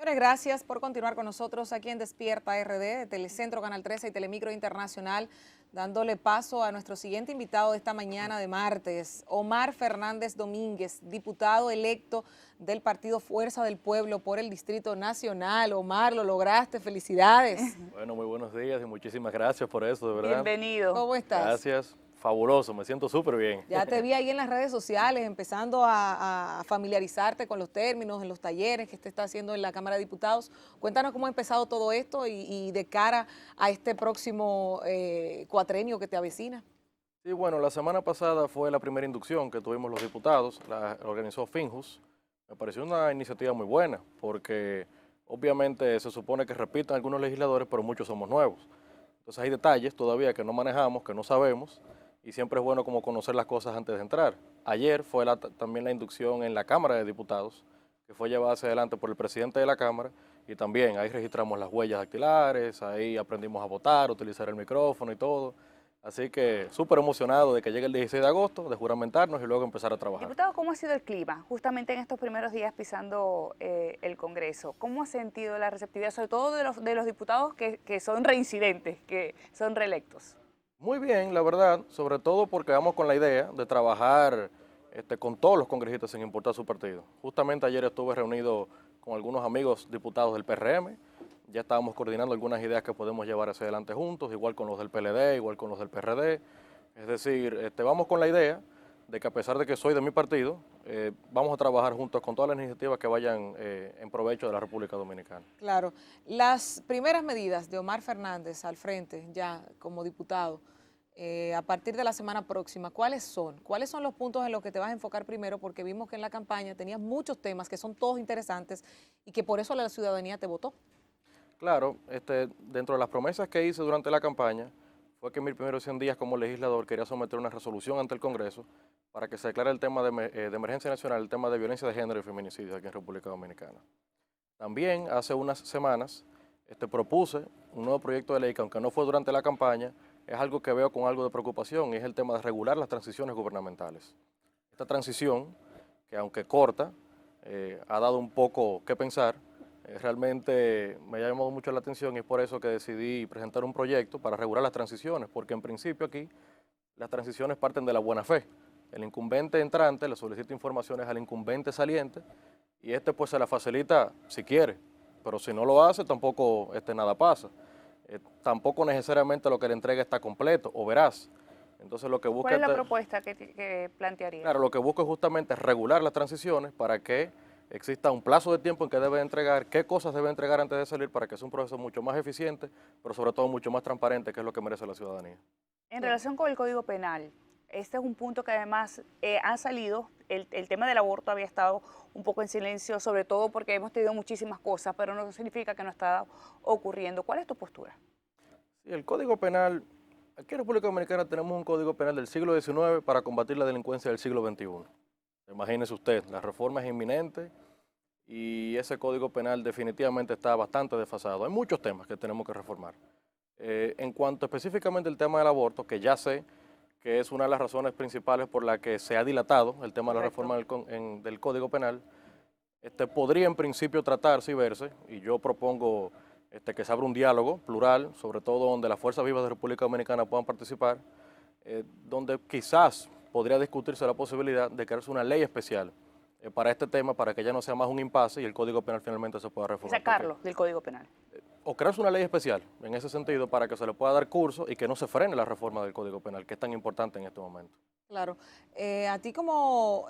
Señores, gracias por continuar con nosotros aquí en Despierta RD, de Telecentro, Canal 13 y Telemicro Internacional, dándole paso a nuestro siguiente invitado de esta mañana de martes, Omar Fernández Domínguez, diputado electo del partido Fuerza del Pueblo por el Distrito Nacional. Omar, lo lograste, felicidades. Bueno, muy buenos días y muchísimas gracias por eso, de verdad. Bienvenido. ¿Cómo estás? Gracias, fabuloso, me siento súper bien. Ya te vi ahí en las redes sociales empezando a familiarizarte con los términos en los talleres que usted está haciendo en la Cámara de Diputados. Cuéntanos cómo ha empezado todo esto y de cara a este próximo cuatrenio que te avecina. Sí, bueno, la semana pasada fue la primera inducción que tuvimos los diputados, la organizó Finjus. Me pareció una iniciativa muy buena porque obviamente se supone que repitan algunos legisladores, pero muchos somos nuevos. Entonces hay detalles todavía que no manejamos, que no sabemos, y siempre es bueno como conocer las cosas antes de entrar. Ayer fue también la inducción en la Cámara de Diputados, que fue llevada hacia adelante por el presidente de la Cámara, y también ahí registramos las huellas dactilares, ahí aprendimos a votar, utilizar el micrófono y todo. Así que súper emocionado de que llegue el 16 de agosto, de juramentarnos y luego empezar a trabajar. Diputado, ¿cómo ha sido el clima justamente en estos primeros días pisando el Congreso? ¿Cómo ha sentido la receptividad, sobre todo de los diputados que son reincidentes, que son reelectos? Muy bien, la verdad, sobre todo porque vamos con la idea de trabajar con todos los congresistas sin importar su partido. Justamente ayer estuve reunido con algunos amigos diputados del PRM, ya estábamos coordinando algunas ideas que podemos llevar hacia adelante juntos, igual con los del PLD, igual con los del PRD. Es decir, vamos con la idea de que a pesar de que soy de mi partido, vamos a trabajar juntos con todas las iniciativas que vayan en provecho de la República Dominicana. Claro, las primeras medidas de Omar Fernández al frente ya como diputado, a partir de la semana próxima, ¿cuáles son? ¿Cuáles son los puntos en los que te vas a enfocar primero? Porque vimos que en la campaña tenías muchos temas que son todos interesantes y que por eso la ciudadanía te votó. Claro, dentro de las promesas que hice durante la campaña, fue que en mis primeros 100 días como legislador quería someter una resolución ante el Congreso para que se declare el tema de emergencia nacional, el tema de violencia de género y feminicidio aquí en República Dominicana. También hace unas semanas propuse un nuevo proyecto de ley que, aunque no fue durante la campaña, es algo que veo con algo de preocupación, y es el tema de regular las transiciones gubernamentales. Esta transición, que aunque corta, ha dado un poco que pensar, realmente me ha llamado mucho la atención, y es por eso que decidí presentar un proyecto para regular las transiciones, porque en principio aquí las transiciones parten de la buena fe. El incumbente entrante le solicita informaciones al incumbente saliente y pues se la facilita si quiere, pero si no lo hace tampoco nada pasa. Tampoco necesariamente lo que le entrega está completo o veraz. Entonces lo que busca ¿Cuál es la propuesta que plantearía? Claro, lo que busca es justamente regular las transiciones para que exista un plazo de tiempo en que debe entregar, qué cosas debe entregar antes de salir, para que sea un proceso mucho más eficiente, pero sobre todo mucho más transparente, que es lo que merece la ciudadanía. En relación con el Código Penal, este es un punto que además ha salido, el tema del aborto había estado un poco en silencio, sobre todo porque hemos tenido muchísimas cosas, pero no significa que no está ocurriendo. ¿Cuál es tu postura? Sí, el Código Penal, aquí en República Dominicana tenemos un Código Penal del siglo XIX para combatir la delincuencia del siglo XXI. Imagínese usted, la reforma es inminente y ese Código Penal definitivamente está bastante desfasado. Hay muchos temas que tenemos que reformar. En cuanto específicamente al tema del aborto, que ya sé que es una de las razones principales por la que se ha dilatado el tema de la reforma del Código Penal, podría en principio tratarse y verse, y yo propongo que se abra un diálogo plural, sobre todo donde las fuerzas vivas de República Dominicana puedan participar, donde quizás podría discutirse la posibilidad de crearse una ley especial para este tema, para que ya no sea más un impasse y el Código Penal finalmente se pueda reformar. Sacarlo del Código Penal. O crearse una ley especial en ese sentido para que se le pueda dar curso y que no se frene la reforma del Código Penal, que es tan importante en este momento. Claro. A ti como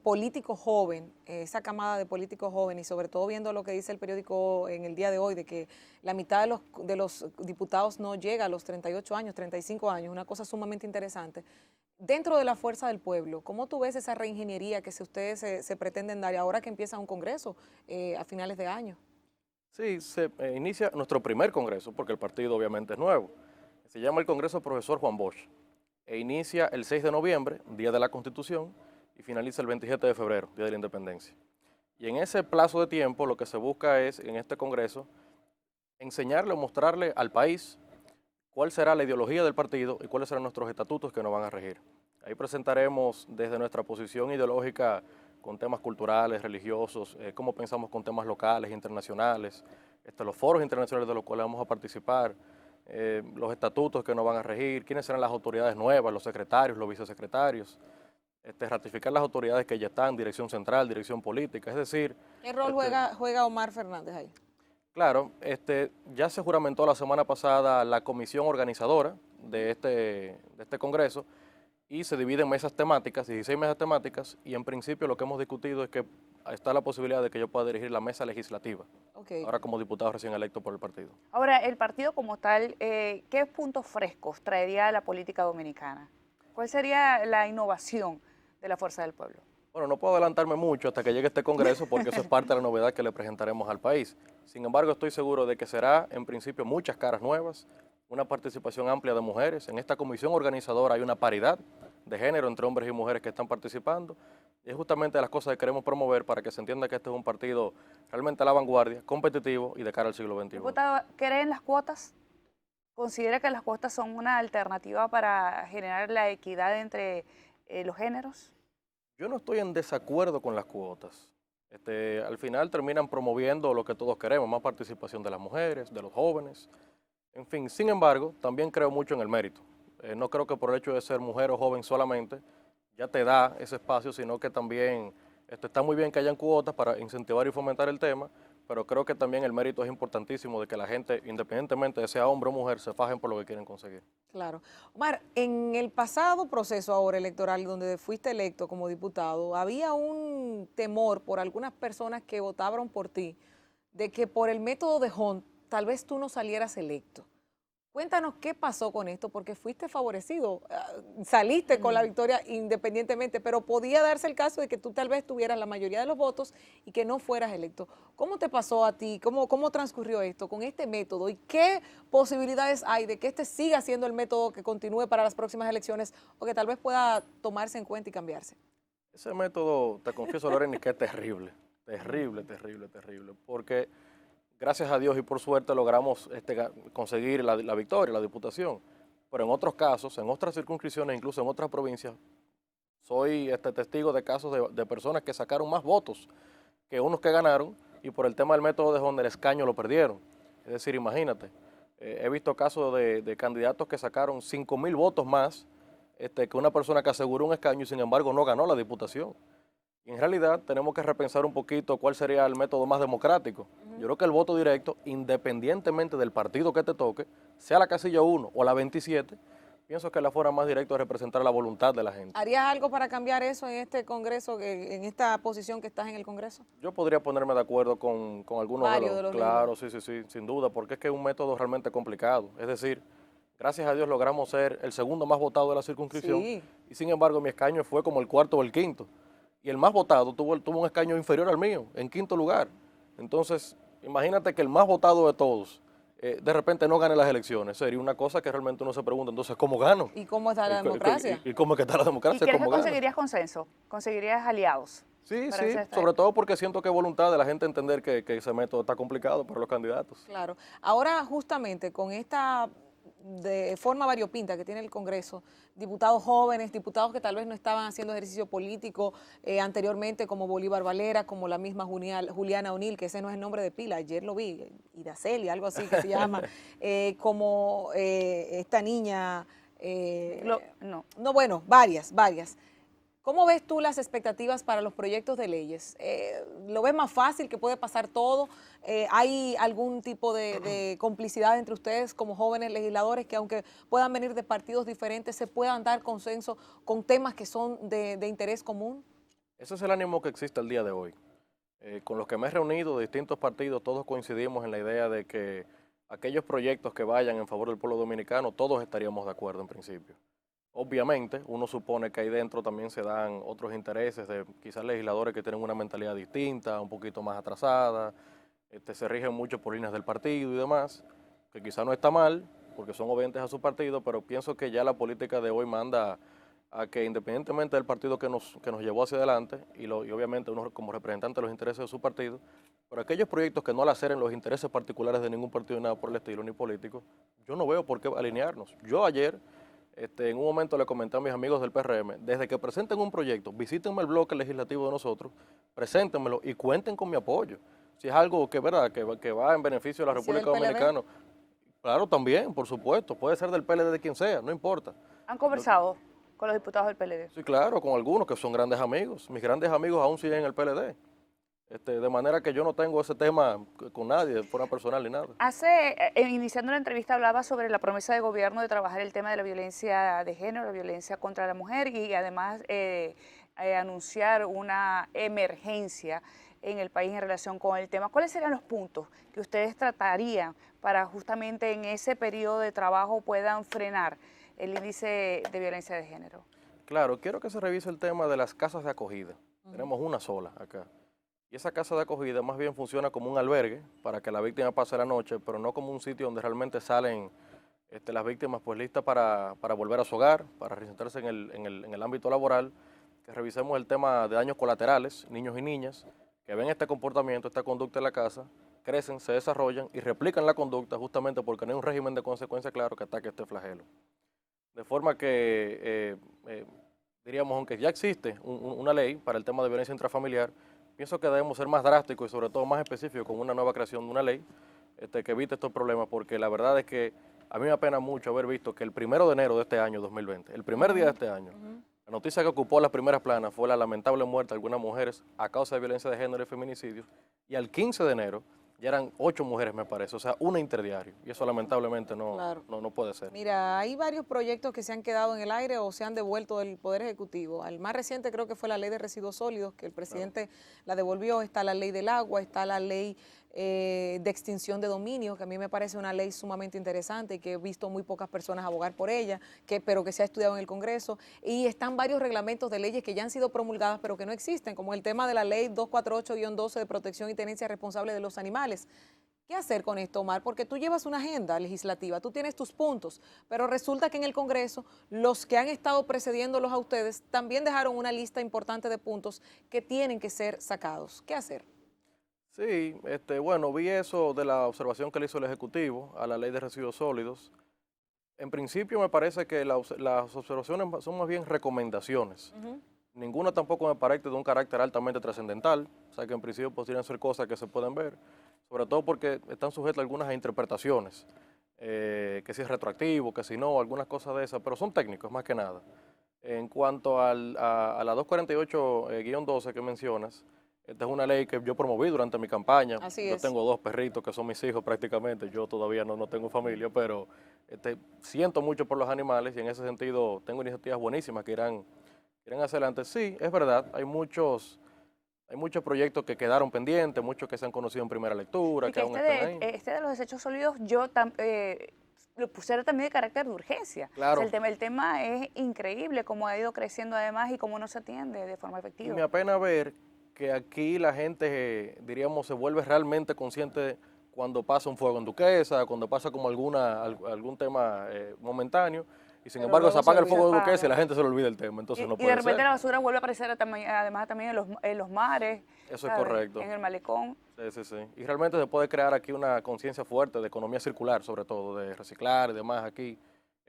político joven, esa camada de políticos jóvenes, y sobre todo viendo lo que dice el periódico en el día de hoy, de que la mitad de los diputados no llega a los 38 años, 35 años, una cosa sumamente interesante. Dentro de la fuerza del pueblo, ¿cómo tú ves esa reingeniería que ustedes se pretenden dar ahora que empieza un congreso a finales de año? Sí, se inicia nuestro primer congreso, porque el partido obviamente es nuevo. Se llama el Congreso Profesor Juan Bosch, e inicia el 6 de noviembre, Día de la Constitución, y finaliza el 27 de febrero, Día de la Independencia. Y en ese plazo de tiempo lo que se busca es, en este congreso, enseñarle o mostrarle al país cuál será la ideología del partido y cuáles serán nuestros estatutos que nos van a regir. Ahí presentaremos desde nuestra posición ideológica con temas culturales, religiosos, cómo pensamos con temas locales, internacionales, los foros internacionales de los cuales vamos a participar, los estatutos que nos van a regir, quiénes serán las autoridades nuevas, los secretarios, los vicesecretarios, ratificar las autoridades que ya están, dirección central, dirección política, es decir... ¿Qué rol juega Omar Fernández ahí? Claro, ya se juramentó la semana pasada la comisión organizadora de este congreso y se divide en mesas temáticas, 16 mesas temáticas, y en principio lo que hemos discutido es que está la posibilidad de que yo pueda dirigir la mesa legislativa, ahora como diputado recién electo por el partido. Ahora, el partido como tal, ¿qué puntos frescos traería a la política dominicana? ¿Cuál sería la innovación de la Fuerza del Pueblo? Bueno, no puedo adelantarme mucho hasta que llegue este congreso porque eso es parte de la novedad que le presentaremos al país. Sin embargo, estoy seguro de que será, en principio, muchas caras nuevas, una participación amplia de mujeres. En esta comisión organizadora hay una paridad de género entre hombres y mujeres que están participando. Y es justamente las cosas que queremos promover para que se entienda que este es un partido realmente a la vanguardia, competitivo y de cara al siglo XXI. Diputado, ¿cree en las cuotas? ¿Considera que las cuotas son una alternativa para generar la equidad entre los géneros? Yo no estoy en desacuerdo con las cuotas. Al final terminan promoviendo lo que todos queremos, más participación de las mujeres, de los jóvenes, en fin. Sin embargo, también creo mucho en el mérito. No creo que por el hecho de ser mujer o joven solamente ya te da ese espacio, sino que también está muy bien que hayan cuotas para incentivar y fomentar el tema, pero creo que también el mérito es importantísimo de que la gente, independientemente de sea hombre o mujer, se fajen por lo que quieren conseguir. Claro. Omar, en el pasado proceso ahora electoral, donde fuiste electo como diputado, había un temor por algunas personas que votaron por ti, de que por el método de Hunt, tal vez tú no salieras electo. Cuéntanos qué pasó con esto, porque fuiste favorecido, saliste con la victoria independientemente, pero podía darse el caso de que tú tal vez tuvieras la mayoría de los votos y que no fueras electo. ¿Cómo te pasó a ti? ¿Cómo transcurrió esto con este método? ¿Y qué posibilidades hay de que este siga siendo el método que continúe para las próximas elecciones o que tal vez pueda tomarse en cuenta y cambiarse? Ese método, te confieso, Lorena, que es terrible, terrible, porque... Gracias a Dios y por suerte logramos conseguir la victoria, la diputación. Pero en otros casos, en otras circunscripciones, incluso en otras provincias, soy testigo de casos de personas que sacaron más votos que unos que ganaron y por el tema del método de Hunt el escaño lo perdieron. Es decir, imagínate, he visto casos de candidatos que sacaron 5,000 votos más que una persona que aseguró un escaño y sin embargo no ganó la diputación. Y en realidad tenemos que repensar un poquito cuál sería el método más democrático. Yo creo que el voto directo, independientemente del partido que te toque, sea la casilla 1 o la 27, pienso que es la forma más directa de representar la voluntad de la gente. ¿Harías algo para cambiar eso en este Congreso, en esta posición que estás en el Congreso? Yo podría ponerme de acuerdo con algunos de los claro, sí, sin duda, porque es que es un método realmente complicado. Es decir, gracias a Dios logramos ser el segundo más votado de la circunscripción y sin embargo mi escaño fue como el cuarto o el quinto. Y el más votado tuvo un escaño inferior al mío, en quinto lugar. Entonces, imagínate que el más votado de todos de repente no gane las elecciones. Sería una cosa que realmente uno se pregunta, entonces, ¿cómo gano? ¿Y cómo está la democracia? ¿Y cómo es que está la democracia? ¿Y crees que ¿Cómo conseguirías consenso? ¿Conseguirías aliados? Sí, sobre todo porque siento que hay voluntad de la gente entender que ese método está complicado para los candidatos. Claro. Ahora, justamente, con esta de forma variopinta que tiene el Congreso, diputados jóvenes, diputados que tal vez no estaban haciendo ejercicio político anteriormente, como Bolívar Valera, como la misma Juliana O'Neill, que ese no es el nombre de pila, ayer lo vi, Iraceli, algo así que se llama, como esta niña, bueno, varias. ¿Cómo ves tú las expectativas para los proyectos de leyes? ¿Lo ves más fácil, que puede pasar todo? ¿Hay algún tipo de complicidad entre ustedes como jóvenes legisladores que aunque puedan venir de partidos diferentes, se puedan dar consenso con temas que son de interés común? Ese es el ánimo que existe el día de hoy. Con los que me he reunido de distintos partidos, todos coincidimos en la idea de que aquellos proyectos que vayan en favor del pueblo dominicano, todos estaríamos de acuerdo en principio. Obviamente, uno supone que ahí dentro también se dan otros intereses de quizás legisladores que tienen una mentalidad distinta, un poquito más atrasada, se rigen mucho por líneas del partido y demás, que quizás no está mal, porque son obedientes a su partido, pero pienso que ya la política de hoy manda a que independientemente del partido que nos llevó hacia adelante, y obviamente uno como representante de los intereses de su partido, pero aquellos proyectos que no laceren los intereses particulares de ningún partido ni nada por el estilo, ni político, yo no veo por qué alinearnos. Yo ayer En un momento le comenté a mis amigos del PRM, desde que presenten un proyecto, visítenme el bloque legislativo de nosotros, preséntenmelo y cuenten con mi apoyo. Si es algo que, ¿verdad? Que va en beneficio de la ¿Y si es del República PLD? Dominicana, claro, también, por supuesto, puede ser del PLD de quien sea, no importa. ¿Han conversado con los diputados del PLD? Sí, claro, con algunos que son grandes amigos. Mis grandes amigos aún siguen en el PLD. De manera que yo no tengo ese tema con nadie, de forma personal ni nada. Iniciando la entrevista hablaba sobre la promesa de gobierno de trabajar el tema de la violencia de género, la violencia contra la mujer y además anunciar una emergencia en el país en relación con el tema. ¿Cuáles serían los puntos que ustedes tratarían para justamente en ese periodo de trabajo puedan frenar el índice de violencia de género? Claro, quiero que se revise el tema de las casas de acogida. Tenemos una sola acá. Y esa casa de acogida más bien funciona como un albergue para que la víctima pase la noche, pero no como un sitio donde realmente salen las víctimas pues listas para volver a su hogar, para reinsertarse en el ámbito laboral. Que revisemos el tema de daños colaterales, niños y niñas, que ven este comportamiento, esta conducta en la casa, crecen, se desarrollan y replican la conducta justamente porque no hay un régimen de consecuencia claro que ataque este flagelo. De forma que, diríamos, aunque ya existe una ley para el tema de violencia intrafamiliar, pienso que debemos ser más drásticos y sobre todo más específicos con una nueva creación de una ley que evite estos problemas, porque la verdad es que a mí me apena mucho haber visto que el 1 de enero de este año 2020, el primer día de este año, la noticia que ocupó las primeras planas fue la lamentable muerte de algunas mujeres a causa de violencia de género y feminicidios, y al 15 de enero ya eran 8 mujeres, me parece, o sea, una interdiario, y eso lamentablemente no puede ser. Mira, hay varios proyectos que se han quedado en el aire o se han devuelto del Poder Ejecutivo. El más reciente creo que fue la ley de residuos sólidos, que el presidente la devolvió. Está la ley del agua, está la ley de extinción de dominio, que a mí me parece una ley sumamente interesante y que he visto muy pocas personas abogar por ella, pero que se ha estudiado en el Congreso. Y están varios reglamentos de leyes que ya han sido promulgadas, pero que no existen, como el tema de la ley 248-12 de protección y tenencia responsable de los animales. ¿Qué hacer con esto, Omar? Porque tú llevas una agenda legislativa, tú tienes tus puntos, pero resulta que en el Congreso los que han estado precediéndolos a ustedes también dejaron una lista importante de puntos que tienen que ser sacados. ¿Qué hacer? Sí, bueno, vi eso de la observación que le hizo el Ejecutivo a la ley de residuos sólidos. En principio me parece que las observaciones son más bien recomendaciones. Ninguna tampoco me parece de un carácter altamente trascendental, o sea que en principio podrían ser cosas que se pueden ver, sobre todo porque están sujetas algunas interpretaciones, que si es retroactivo, que si no, algunas cosas de esas, pero son técnicos más que nada. En cuanto a la 248-12 que mencionas, esta es una ley que yo promoví durante mi campaña. Así yo es. tengo 2 perritos que son mis hijos prácticamente, yo todavía no tengo familia, pero siento mucho por los animales y en ese sentido tengo iniciativas buenísimas que irán hacia adelante. Sí, es verdad, hay muchos proyectos que quedaron pendientes, muchos que se han conocido en primera lectura, Y que que aún están ahí. este de los desechos sólidos lo pusiera también de carácter de urgencia. Claro. O sea, el tema es increíble cómo ha ido creciendo además y cómo no se atiende de forma Y efectiva. me apena ver que aquí la gente, diríamos, se vuelve realmente consciente cuando pasa un fuego en Duquesa, cuando pasa como algún tema momentáneo, y sin Pero embargo se luego se apaga el olvida. fuego de Se Duquesa y la apaga. gente se le olvida el tema, entonces no Y de puede repente ser. la basura vuelve a aparecer además también en los mares. Eso es ¿sabes? correcto. En el malecón. Sí. Y realmente se puede crear aquí una conciencia fuerte de economía circular, sobre todo, de reciclar y demás aquí.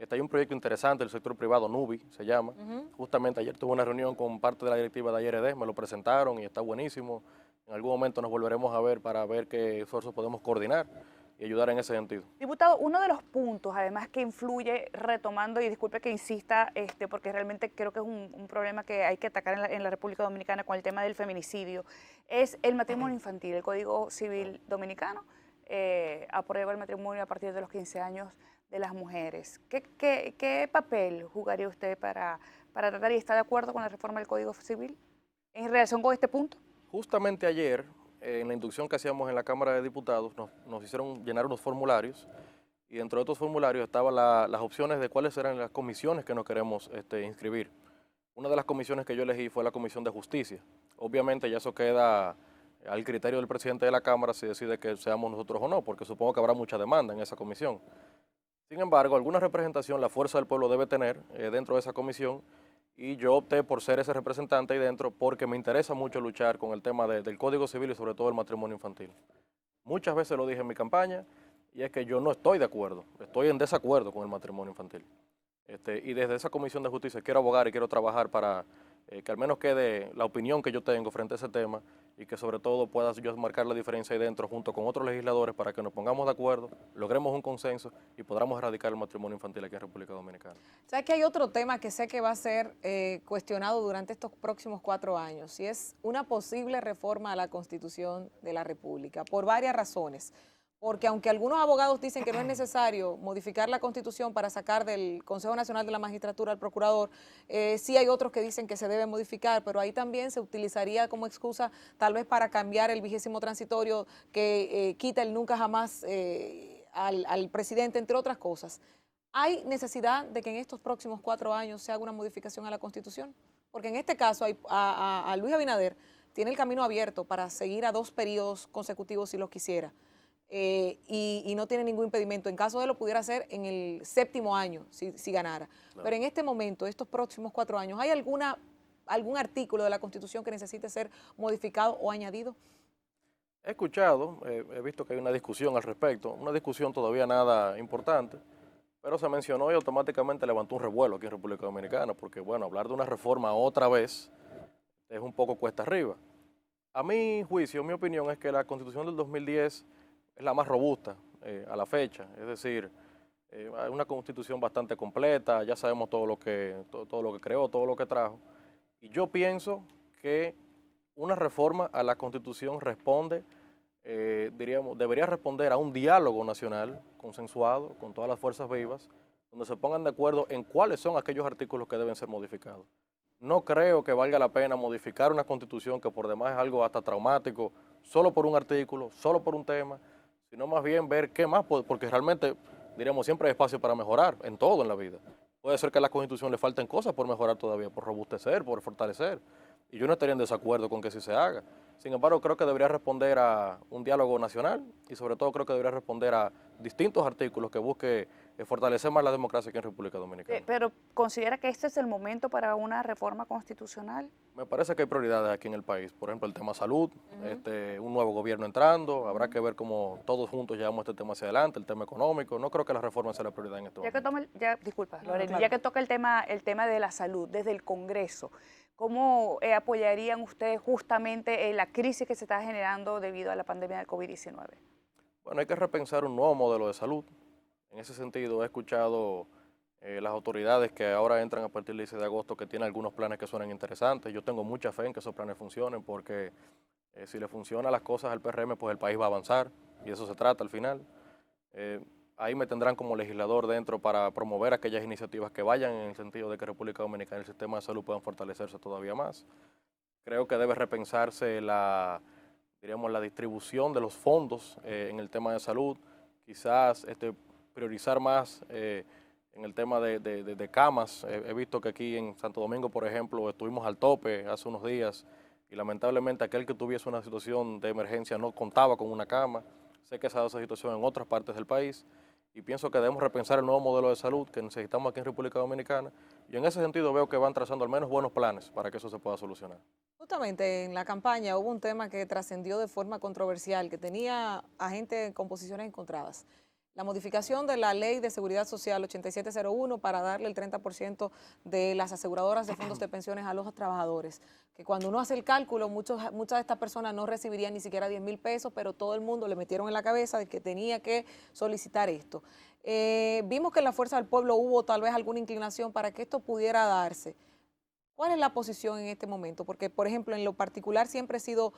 Hay un proyecto interesante del sector privado, Nubi, se llama. Justamente ayer tuve una reunión con parte de la directiva de IRD, me lo presentaron y está buenísimo. En algún momento nos volveremos a ver para ver qué esfuerzos podemos coordinar y ayudar en ese sentido. Diputado, uno de los puntos, además, que influye, retomando, y disculpe que insista, porque realmente creo que es un problema que hay que atacar en la República Dominicana con el tema del feminicidio, es el matrimonio infantil. El Código Civil Dominicano aprueba el matrimonio a partir de los 15 años de las mujeres. ¿Qué papel jugaría usted para tratar y está de acuerdo con la reforma del Código Civil en relación con este punto? Justamente ayer, en la inducción que hacíamos en la Cámara de Diputados, nos hicieron llenar unos formularios y dentro de estos formularios estaban las opciones de cuáles eran las comisiones que nos queremos inscribir. Una de las comisiones que yo elegí fue la Comisión de Justicia. Obviamente ya eso queda al criterio del presidente de la Cámara si decide que seamos nosotros o no, porque supongo que habrá mucha demanda en esa comisión. Sin embargo, alguna representación la Fuerza del Pueblo debe tener dentro de esa comisión y yo opté por ser ese representante ahí dentro porque me interesa mucho luchar con el tema del Código Civil y sobre todo el matrimonio infantil. Muchas veces lo dije en mi campaña y es que yo no estoy de acuerdo, estoy en desacuerdo con el matrimonio infantil. Y desde esa Comisión de Justicia quiero abogar y quiero trabajar para que al menos quede la opinión que yo tengo frente a ese tema y que sobre todo pueda yo marcar la diferencia ahí dentro junto con otros legisladores para que nos pongamos de acuerdo, logremos un consenso y podamos erradicar el matrimonio infantil aquí en República Dominicana. ¿Sabes que hay otro tema que sé que va a ser cuestionado durante estos próximos 4 años? Y es una posible reforma a la Constitución de la República, por varias razones. Porque aunque algunos abogados dicen que no es necesario modificar la Constitución para sacar del Consejo Nacional de la Magistratura al procurador, sí hay otros que dicen que se debe modificar, pero ahí también se utilizaría como excusa tal vez para cambiar el 20º transitorio que quita el nunca jamás al presidente, entre otras cosas. ¿Hay necesidad de que en estos próximos 4 años se haga una modificación a la Constitución? Porque en este caso a Luis Abinader tiene el camino abierto para seguir a 2 periodos consecutivos si lo quisiera. Y no tiene ningún impedimento. En caso de lo pudiera hacer en el 7º año, si ganara. Claro. Pero en este momento, estos próximos 4 años, ¿hay algún artículo de la Constitución que necesite ser modificado o añadido? He escuchado, he visto que hay una discusión al respecto, una discusión todavía nada importante, pero se mencionó y automáticamente levantó un revuelo aquí en República Dominicana, porque bueno, hablar de una reforma otra vez es un poco cuesta arriba. A mi juicio, mi opinión es que la Constitución del 2010 es la más robusta a la fecha, es decir, hay una constitución bastante completa, ya sabemos todo lo que creó, todo lo que trajo, y yo pienso que una reforma a la constitución debería responder a un diálogo nacional consensuado con todas las fuerzas vivas, donde se pongan de acuerdo en cuáles son aquellos artículos que deben ser modificados. No creo que valga la pena modificar una constitución que por demás es algo hasta traumático, solo por un artículo, solo por un tema, sino más bien ver qué más, porque realmente, diríamos, siempre hay espacio para mejorar en todo en la vida. Puede ser que a la Constitución le falten cosas por mejorar todavía, por robustecer, por fortalecer, y yo no estaría en desacuerdo con que sí se haga. Sin embargo, creo que debería responder a un diálogo nacional y sobre todo creo que debería responder a distintos artículos que busque fortalecer más la democracia aquí en República Dominicana. Pero ¿considera que este es el momento para una reforma constitucional? Me parece que hay prioridades aquí en el país. Por ejemplo, el tema salud, un nuevo gobierno entrando, habrá que ver cómo todos juntos llevamos este tema hacia adelante, el tema económico. No creo que la reforma sea la prioridad en este momento. Disculpa, Lorena, ya que toca el tema de la salud desde el Congreso, ¿cómo apoyarían ustedes justamente la crisis que se está generando debido a la pandemia del COVID-19? Bueno, hay que repensar un nuevo modelo de salud. En ese sentido, he escuchado las autoridades que ahora entran a partir del 16 de agosto que tienen algunos planes que suenan interesantes. Yo tengo mucha fe en que esos planes funcionen porque si le funcionan las cosas al PRM, pues el país va a avanzar y de eso se trata al final. Ahí me tendrán como legislador dentro para promover aquellas iniciativas que vayan en el sentido de que República Dominicana y el sistema de salud puedan fortalecerse todavía más. Creo que debe repensarse la distribución de los fondos en el tema de salud, quizás priorizar más en el tema de camas. He visto que aquí en Santo Domingo, por ejemplo, estuvimos al tope hace unos días y lamentablemente aquel que tuviese una situación de emergencia no contaba con una cama. Sé que se ha dado esa situación en otras partes del país y pienso que debemos repensar el nuevo modelo de salud que necesitamos aquí en República Dominicana y en ese sentido veo que van trazando al menos buenos planes para que eso se pueda solucionar. Justamente en la campaña hubo un tema que trascendió de forma controversial, que tenía a gente con posiciones encontradas. La modificación de la Ley de Seguridad Social 8701 para darle el 30% de las aseguradoras de fondos de pensiones a los trabajadores. Que cuando uno hace el cálculo, muchas de estas personas no recibirían ni siquiera 10,000 pesos, pero todo el mundo le metieron en la cabeza de que tenía que solicitar esto. Vimos que en la Fuerza del Pueblo hubo tal vez alguna inclinación para que esto pudiera darse. ¿Cuál es la posición en este momento? Porque, por ejemplo, en lo particular siempre he sido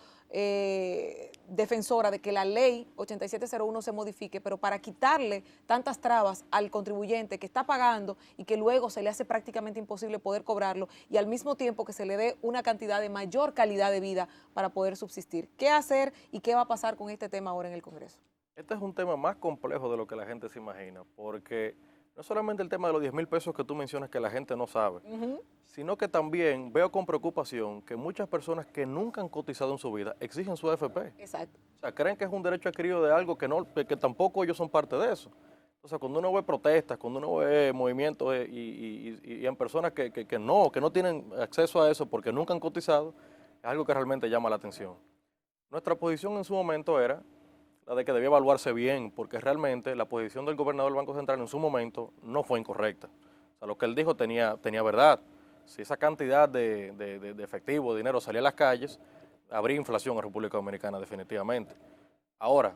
defensora de que la ley 8701 se modifique, pero para quitarle tantas trabas al contribuyente que está pagando y que luego se le hace prácticamente imposible poder cobrarlo y al mismo tiempo que se le dé una cantidad de mayor calidad de vida para poder subsistir. ¿Qué hacer y qué va a pasar con este tema ahora en el Congreso? Este es un tema más complejo de lo que la gente se imagina, porque no solamente el tema de los 10,000 pesos que tú mencionas que la gente no sabe, sino que también veo con preocupación que muchas personas que nunca han cotizado en su vida exigen su AFP. Exacto. O sea, creen que es un derecho adquirido de algo que tampoco ellos son parte de eso. O sea, cuando uno ve protestas, cuando uno ve movimientos y en personas que no tienen acceso a eso porque nunca han cotizado, es algo que realmente llama la atención. Nuestra posición en su momento era la de que debía evaluarse bien, porque realmente la posición del gobernador del Banco Central en su momento no fue incorrecta. O sea, lo que él dijo tenía verdad. Si esa cantidad de efectivo, de dinero salía a las calles, habría inflación en República Dominicana definitivamente. Ahora,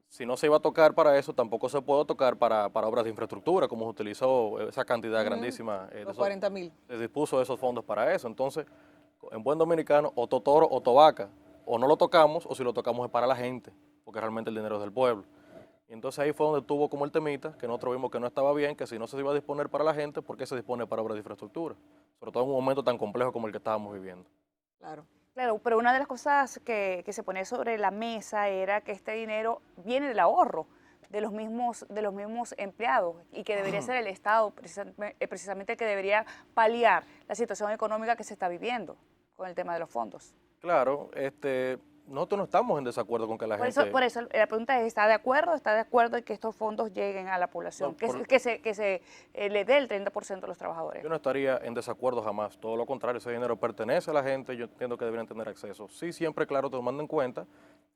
si no se iba a tocar para eso, tampoco se puede tocar para obras de infraestructura, como se utilizó esa cantidad grandísima, Los 40.000. se dispuso de esos fondos para eso. Entonces, en buen dominicano, o totoro o tobaca, o no lo tocamos, o si lo tocamos es para la gente, porque realmente el dinero es del pueblo. Y entonces ahí fue donde tuvo como el temita, que nosotros vimos que no estaba bien, que si no se iba a disponer para la gente, ¿por qué se dispone para obras de infraestructura? Sobre todo en un momento tan complejo como el que estábamos viviendo. Claro. Claro, pero una de las cosas que se ponía sobre la mesa era que este dinero viene del ahorro de los mismos empleados y que debería ser el Estado precisamente el que debería paliar la situación económica que se está viviendo con el tema de los fondos. Claro, nosotros no estamos en desacuerdo con que la gente... Por eso la pregunta es, ¿está de acuerdo? ¿Está de acuerdo en que estos fondos lleguen a la población? No, Que se le dé el 30% a los trabajadores. Yo no estaría en desacuerdo jamás, todo lo contrario, ese dinero pertenece a la gente, yo entiendo que deberían tener acceso. Sí, siempre, claro, tomando en cuenta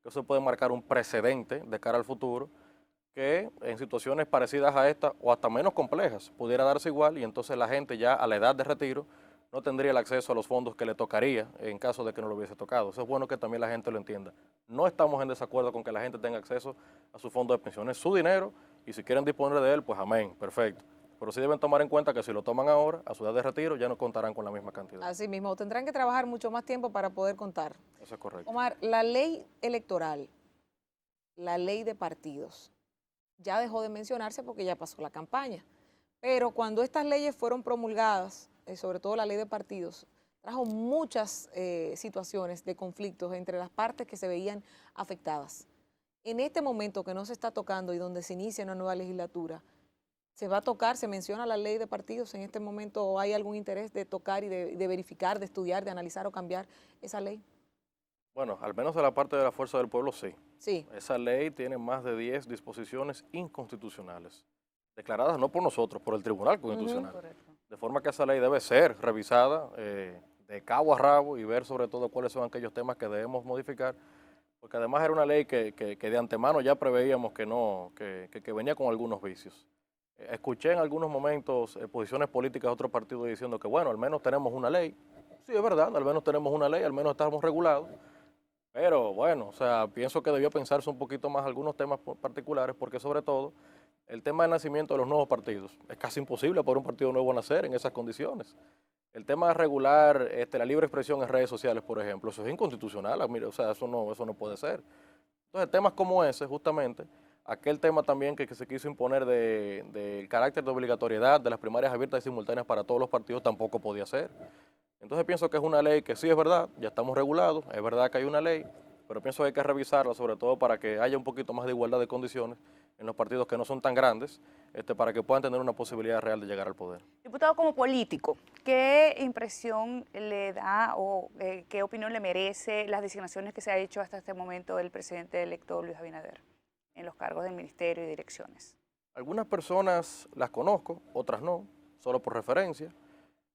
que eso puede marcar un precedente de cara al futuro, que en situaciones parecidas a esta o hasta menos complejas pudiera darse igual y entonces la gente ya a la edad de retiro no tendría el acceso a los fondos que le tocaría en caso de que no lo hubiese tocado. Eso es bueno que también la gente lo entienda. No estamos en desacuerdo con que la gente tenga acceso a su fondo de pensiones, su dinero, y si quieren disponer de él, pues amén, perfecto. Pero sí deben tomar en cuenta que si lo toman ahora, a su edad de retiro, ya no contarán con la misma cantidad. Así mismo, tendrán que trabajar mucho más tiempo para poder contar. Eso es correcto. Omar, la ley electoral, la ley de partidos, ya dejó de mencionarse porque ya pasó la campaña. Pero cuando estas leyes fueron promulgadas, sobre todo la ley de partidos, trajo muchas situaciones de conflictos entre las partes que se veían afectadas. En este momento que no se está tocando y donde se inicia una nueva legislatura, ¿se va a tocar, se menciona la ley de partidos en este momento o hay algún interés de tocar y de verificar, de estudiar, de analizar o cambiar esa ley? Bueno, al menos de la parte de la Fuerza del Pueblo, sí. Sí. Esa ley tiene más de 10 disposiciones inconstitucionales, declaradas no por nosotros, por el Tribunal Constitucional. De forma que esa ley debe ser revisada de cabo a rabo y ver sobre todo cuáles son aquellos temas que debemos modificar, porque además era una ley que de antemano ya preveíamos que venía con algunos vicios. Escuché en algunos momentos posiciones políticas de otros partidos diciendo que bueno, al menos tenemos una ley. Sí, es verdad, al menos tenemos una ley, al menos estamos regulados. Pero bueno, o sea, pienso que debió pensarse un poquito más algunos temas particulares, porque sobre todo el tema del nacimiento de los nuevos partidos. Es casi imposible para un partido nuevo nacer en esas condiciones. El tema de regular la libre expresión en redes sociales, por ejemplo, eso es inconstitucional, o sea, eso no puede ser. Entonces, temas como ese, justamente, aquel tema también que se quiso imponer del carácter de obligatoriedad de las primarias abiertas y simultáneas para todos los partidos, tampoco podía ser. Entonces pienso que es una ley que sí es verdad, ya estamos regulados, es verdad que hay una ley, pero pienso que hay que revisarla sobre todo para que haya un poquito más de igualdad de condiciones en los partidos que no son tan grandes, para que puedan tener una posibilidad real de llegar al poder. Diputado, como político, ¿qué impresión le da o qué opinión le merece las designaciones que se ha hecho hasta este momento del presidente electo Luis Abinader en los cargos del ministerio y direcciones? Algunas personas las conozco, otras no, solo por referencia.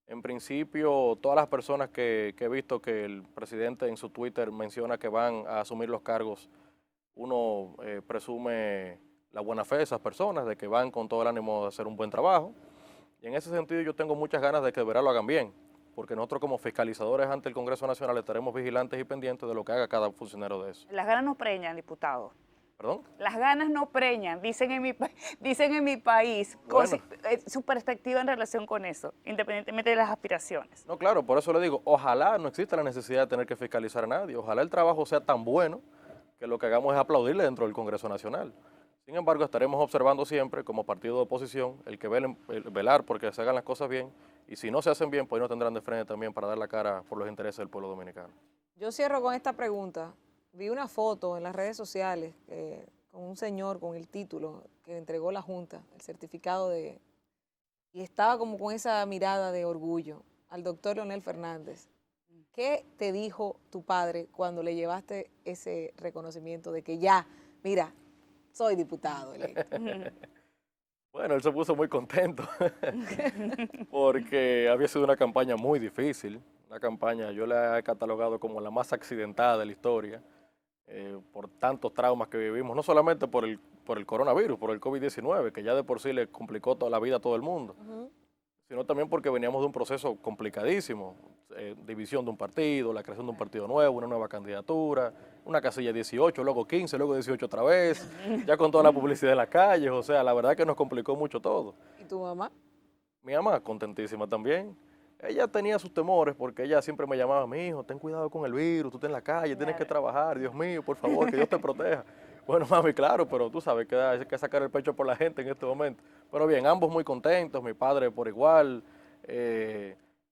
En principio, todas las personas que he visto que el presidente en su Twitter menciona que van a asumir los cargos, uno presume la buena fe de esas personas, de que van con todo el ánimo de hacer un buen trabajo. Y en ese sentido yo tengo muchas ganas de que de verdad lo hagan bien, porque nosotros como fiscalizadores ante el Congreso Nacional estaremos vigilantes y pendientes de lo que haga cada funcionario de eso. Las ganas no preñan, diputado. ¿Perdón? Las ganas no preñan, dicen en mi país, Bueno. su perspectiva en relación con eso, independientemente de las aspiraciones. No, claro, por eso le digo, ojalá no exista la necesidad de tener que fiscalizar a nadie, ojalá el trabajo sea tan bueno que lo que hagamos es aplaudirle dentro del Congreso Nacional. Sin embargo, estaremos observando siempre como partido de oposición el que velar porque se hagan las cosas bien y si no se hacen bien, pues no tendrán de frente también para dar la cara por los intereses del pueblo dominicano. Yo cierro con esta pregunta. Vi una foto en las redes sociales con un señor con el título que entregó la Junta, el certificado y estaba como con esa mirada de orgullo al doctor Leonel Fernández. ¿Qué te dijo tu padre cuando le llevaste ese reconocimiento de que ya, mira, soy diputado electo? Bueno, él se puso muy contento porque había sido una campaña muy difícil, una campaña, yo la he catalogado como la más accidentada de la historia, por tantos traumas que vivimos, no solamente por el coronavirus, por el COVID-19, que ya de por sí le complicó toda la vida a todo el mundo, sino también porque veníamos de un proceso complicadísimo, división de un partido, la creación de un partido nuevo, una nueva candidatura, una casilla 18, luego 15, luego 18 otra vez, ya con toda la publicidad en las calles, o sea, la verdad que nos complicó mucho todo. ¿Y tu mamá? Mi mamá, contentísima también. Ella tenía sus temores porque ella siempre me llamaba, mi hijo, ten cuidado con el virus, tú estás en la calle, tienes que trabajar, Dios mío, por favor, que Dios te proteja. Bueno, mami, claro, pero tú sabes que hay que sacar el pecho por la gente en este momento. Pero bien, ambos muy contentos, mi padre por igual.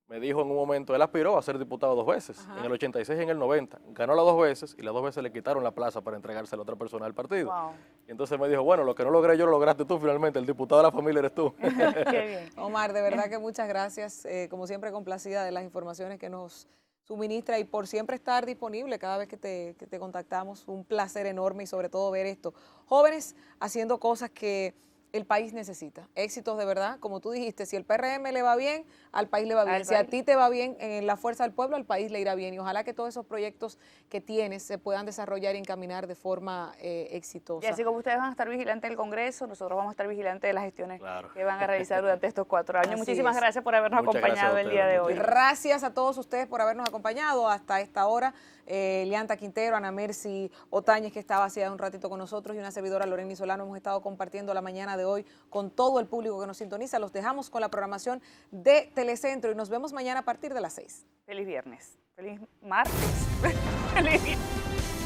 Me dijo en un momento, él aspiró a ser diputado 2 veces, Ajá. en el 86 y en el 90. Ganó las 2 veces y las 2 veces le quitaron la plaza para entregársela a otra persona del partido. Wow. Y entonces me dijo, bueno, lo que no logré yo lo lograste tú finalmente, el diputado de la familia eres tú. Qué bien. Omar, de verdad que muchas gracias, como siempre complacida de las informaciones que nos suministra y por siempre estar disponible cada vez que te contactamos. Un placer enorme y sobre todo ver esto. Jóvenes haciendo cosas que el país necesita. Éxitos de verdad, como tú dijiste, si el PRM le va bien, al país le va bien. Si a ti te va bien en la fuerza del pueblo, al país le irá bien. Y ojalá que todos esos proyectos que tienes se puedan desarrollar y encaminar de forma exitosa. Y así como ustedes van a estar vigilantes del Congreso, nosotros vamos a estar vigilantes de las gestiones Claro. que van a realizar durante estos 4 años. Así Muchísimas es. gracias por habernos Muchas gracias acompañado a el día de hoy. ustedes. Gracias a todos ustedes por habernos acompañado hasta esta hora. Lianta Quintero, Ana Mercy Otañez, que estaba hace un ratito con nosotros, y una servidora, Lorena Solano. Hemos estado compartiendo la mañana de hoy con todo el público que nos sintoniza. Los dejamos con la programación de Telecentro y nos vemos mañana a partir de las 6. Feliz viernes. Feliz martes. Feliz viernes.